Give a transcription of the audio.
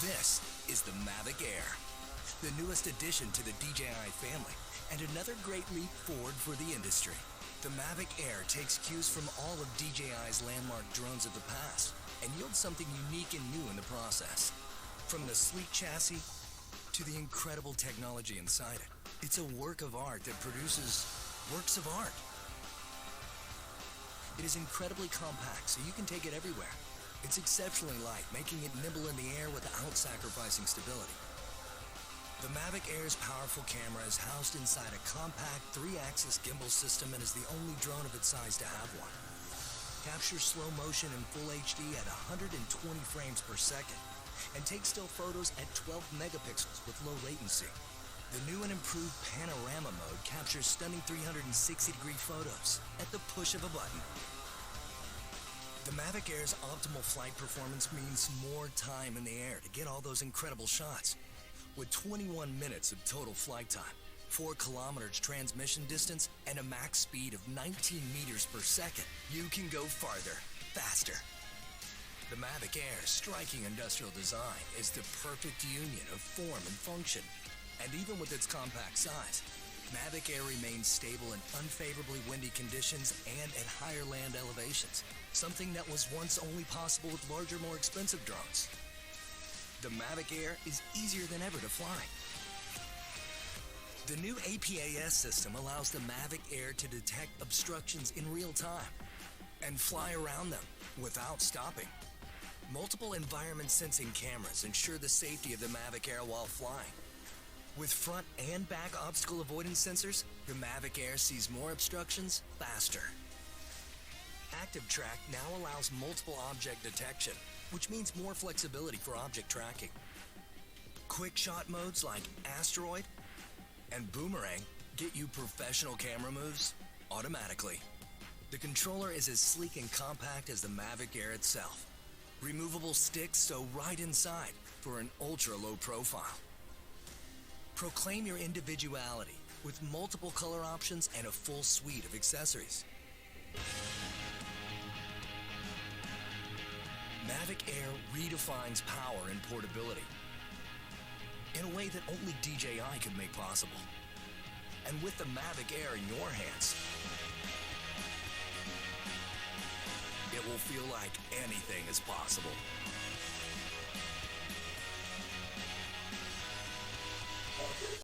This is the Mavic Air, the newest addition to the DJI family, and another great leap forward for the industry. The Mavic Air takes cues from all of DJI's landmark drones of the past and yields something unique and new in the process. From the sleek chassis to the incredible technology inside it, it's a work of art that produces works of art. It is incredibly compact, so you can take it everywhere. It's exceptionally light, making it nimble in the air without sacrificing stability. The Mavic Air's powerful camera is housed inside a compact 3-axis gimbal system and is the only drone of its size to have one. Captures slow motion in full HD at 120 frames per second and takes still photos at 12 megapixels with low latency. The new and improved panorama mode captures stunning 360-degree photos at the push of a button. The Mavic Air's optimal flight performance means more time in the air to get all those incredible shots. With 21 minutes of total flight time, 4 kilometers transmission distance, and a max speed of 19 meters per second, you can go farther, faster. The Mavic Air's striking industrial design is the perfect union of form and function. And even with its compact size, Mavic Air remains stable in unfavorably windy conditions and at higher land elevations, something that was once only possible with larger, more expensive drones. The Mavic Air is easier than ever to fly. The new APAS system allows the Mavic Air to detect obstructions in real time and fly around them without stopping. Multiple environment sensing cameras ensure the safety of the Mavic Air while flying. With front and back obstacle avoidance sensors, the Mavic Air sees more obstructions faster. Active Track now allows multiple object detection, which means more flexibility for object tracking. Quick shot modes like Asteroid and Boomerang get you professional camera moves automatically. The controller is as sleek and compact as the Mavic Air itself. Removable sticks sew right inside for an ultra-low profile. Proclaim your individuality with multiple color options and a full suite of accessories. Mavic Air redefines power and portability in a way that only DJI could make possible. And with the Mavic Air in your hands, it will feel like anything is possible.